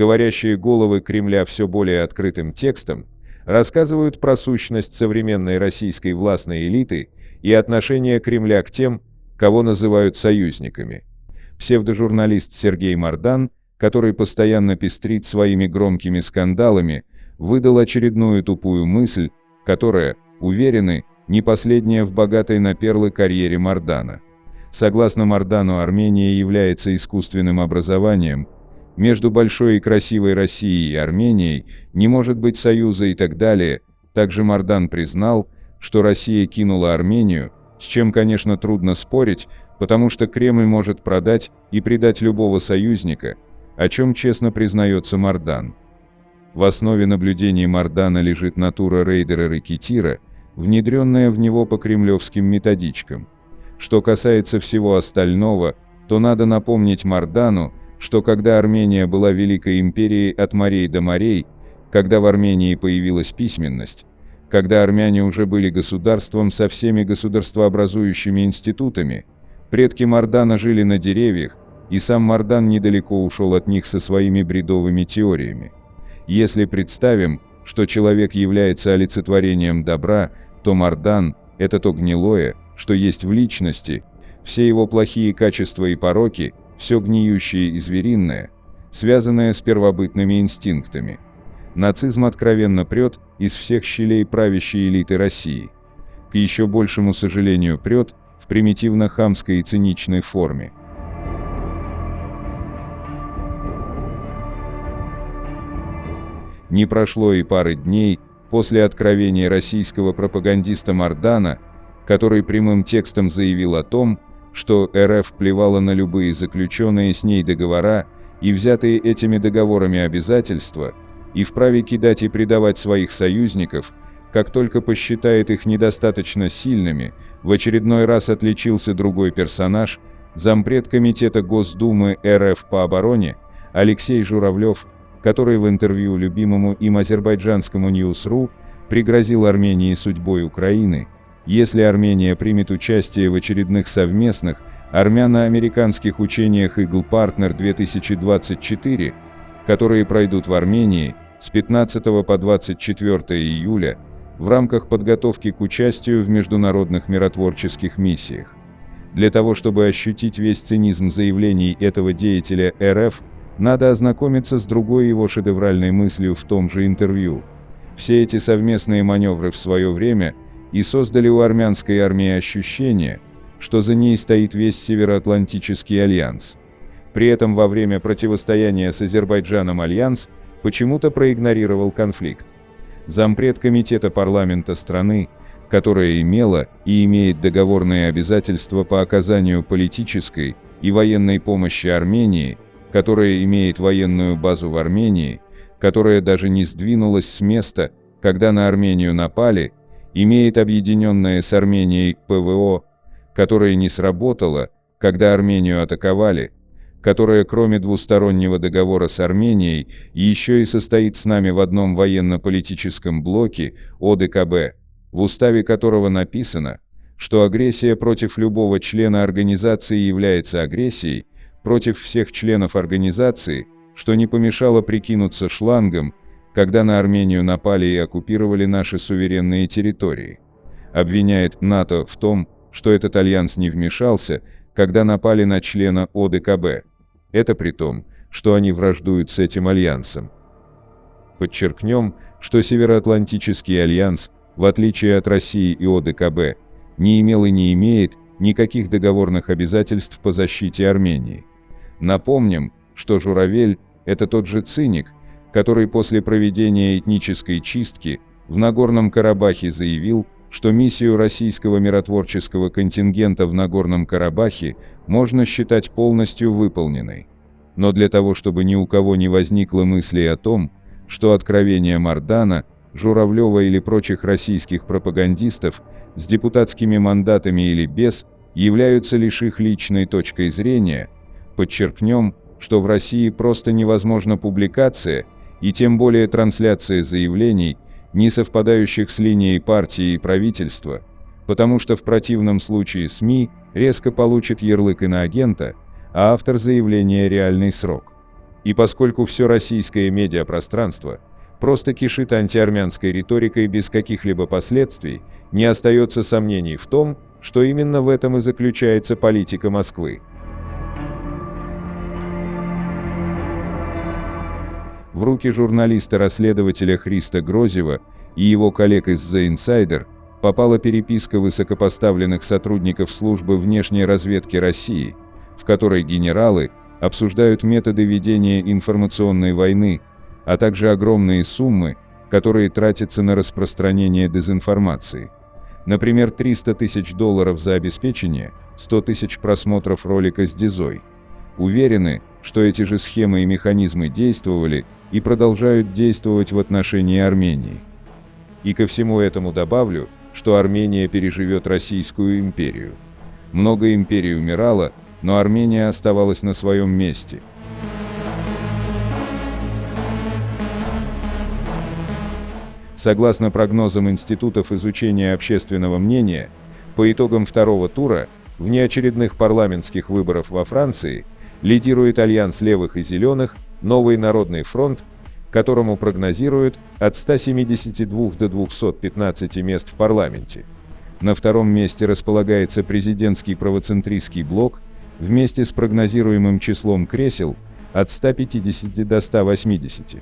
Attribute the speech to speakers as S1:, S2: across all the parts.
S1: говорящие головы Кремля все более открытым текстом, рассказывают про сущность современной российской властной элиты и отношение Кремля к тем, кого называют союзниками. Псевдожурналист Сергей Мардан, который постоянно пестрит своими громкими скандалами, выдал очередную тупую мысль, которая, уверены, не последняя в богатой на перлы карьере Мардана. Согласно Мардану, Армения является искусственным образованием. Между большой и красивой Россией и Арменией не может быть союза и так далее. Также Мардан признал, что Россия кинула Армению, с чем, конечно, трудно спорить, потому что Кремль может продать и предать любого союзника, о чем честно признается Мардан. В основе наблюдений Мардана лежит натура рейдера-рэкетира, внедренная в него по кремлевским методичкам. Что касается всего остального, то надо напомнить Мардану, что когда Армения была великой империей от морей до морей, когда в Армении появилась письменность, когда армяне уже были государством со всеми государствообразующими институтами, предки Мардана жили на деревьях, и сам Мардан недалеко ушел от них со своими бредовыми теориями. Если представим, что человек является олицетворением добра, то Мардан – это то гнилое, что есть в личности, все его плохие качества и пороки, все гниющее и звериное, связанное с первобытными инстинктами. Нацизм откровенно прет из всех щелей правящей элиты России. К еще большему сожалению прет в примитивно-хамской и циничной форме. Не прошло и пары дней после откровения российского пропагандиста Мардана, который прямым текстом заявил о том, что РФ плевала на любые заключенные с ней договора и взятые этими договорами обязательства, и вправе кидать и предавать своих союзников, как только посчитает их недостаточно сильными. В очередной раз отличился другой персонаж, зампред Комитета Госдумы РФ по обороне, Алексей Журавлев, который в интервью любимому им азербайджанскому News.ru пригрозил Армении судьбой Украины, если Армения примет участие в очередных совместных армяно-американских учениях Eagle Partner 2024, которые пройдут в Армении с 15 по 24 июля в рамках подготовки к участию в международных миротворческих миссиях. Для того, чтобы ощутить весь цинизм заявлений этого деятеля РФ, надо ознакомиться с другой его шедевральной мыслью в том же интервью. Все эти совместные маневры в свое время и создали у армянской армии ощущение, что за ней стоит весь Североатлантический альянс. При этом во время противостояния с Азербайджаном альянс почему-то проигнорировал конфликт. Зампред комитета парламента страны, которая имела и имеет договорные обязательства по оказанию политической и военной помощи Армении, которая имеет военную базу в Армении, которая даже не сдвинулась с места, когда на Армению напали, имеет объединенное с Арменией ПВО, которое не сработало, когда Армению атаковали, которое кроме двустороннего договора с Арменией еще и состоит с нами в одном военно-политическом блоке ОДКБ, в уставе которого написано, что агрессия против любого члена организации является агрессией против всех членов организации, что не помешало прикинуться шлангом, когда на Армению напали и оккупировали наши суверенные территории. Обвиняет НАТО в том, что этот альянс не вмешался, когда напали на члена ОДКБ. Это при том, что они враждуют с этим альянсом. Подчеркнем, что Североатлантический альянс, в отличие от России и ОДКБ, не имел и не имеет никаких договорных обязательств по защите Армении. Напомним, что Журавель – это тот же циник, который после проведения этнической чистки в Нагорном Карабахе заявил, что миссию российского миротворческого контингента в Нагорном Карабахе можно считать полностью выполненной. Но для того, чтобы ни у кого не возникло мысли о том, что откровения Мардана, Журавлева или прочих российских пропагандистов с депутатскими мандатами или без являются лишь их личной точкой зрения, подчеркнем, что в России просто невозможна публикация и тем более трансляция заявлений, не совпадающих с линией партии и правительства, потому что в противном случае СМИ резко получит ярлык иноагента, а автор заявления реальный срок. И поскольку все российское медиапространство просто кишит антиармянской риторикой без каких-либо последствий, не остается сомнений в том, что именно в этом и заключается политика Москвы. В руки журналиста-расследователя Христа Грозева и его коллег из The Insider попала переписка высокопоставленных сотрудников службы внешней разведки России, в которой генералы обсуждают методы ведения информационной войны, а также огромные суммы, которые тратятся на распространение дезинформации. Например, $300 тысяч за обеспечение 100 тысяч просмотров ролика с Дизой. Уверены, что эти же схемы и механизмы действовали и продолжают действовать в отношении Армении. И ко всему этому добавлю, что Армения переживет Российскую империю. Много империй умирало, но Армения оставалась на своем месте. Согласно прогнозам институтов изучения общественного мнения, по итогам второго тура внеочередных парламентских выборов во Франции лидирует альянс левых и зеленых «Новый народный фронт», которому прогнозируют от 172 до 215 мест в парламенте. На втором месте располагается президентский правоцентристский блок вместе с прогнозируемым числом кресел от 150 до 180.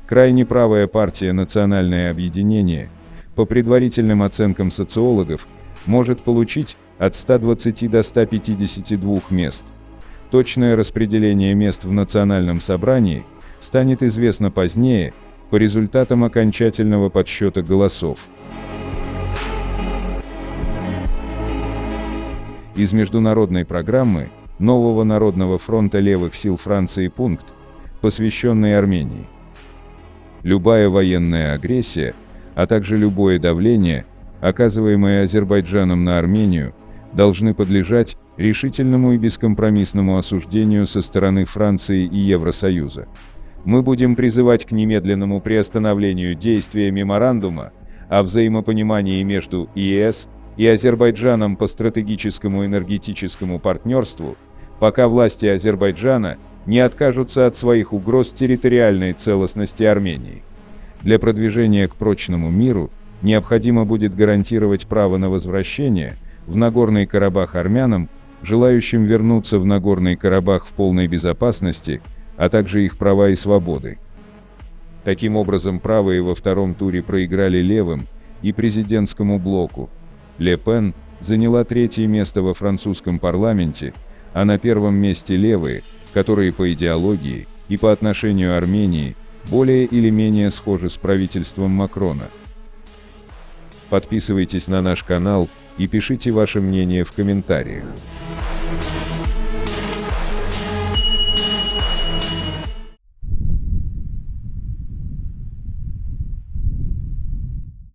S1: Крайне правая партия «Национальное объединение», по предварительным оценкам социологов, может получить от 120 до 152 мест. Точное распределение мест в Национальном собрании станет известно позднее, по результатам окончательного подсчета голосов. Из международной программы Нового народного фронта левых сил Франции пункт, посвященный Армении. Любая военная агрессия, а также любое давление, оказываемое Азербайджаном на Армению, должны подлежать решительному и бескомпромиссному осуждению со стороны Франции и Евросоюза. Мы будем призывать к немедленному приостановлению действия меморандума о взаимопонимании между ЕС и Азербайджаном по стратегическому энергетическому партнерству, пока власти Азербайджана не откажутся от своих угроз территориальной целостности Армении. Для продвижения к прочному миру необходимо будет гарантировать право на возвращение в Нагорный Карабах армянам, желающим вернуться в Нагорный Карабах в полной безопасности, а также их права и свободы. Таким образом, правые во втором туре проиграли левым и президентскому блоку. Ле Пен заняла третье место во французском парламенте, а на первом месте левые, которые по идеологии и по отношению к Армении более или менее схожи с правительством Макрона. Подписывайтесь на наш канал и пишите ваше мнение в комментариях.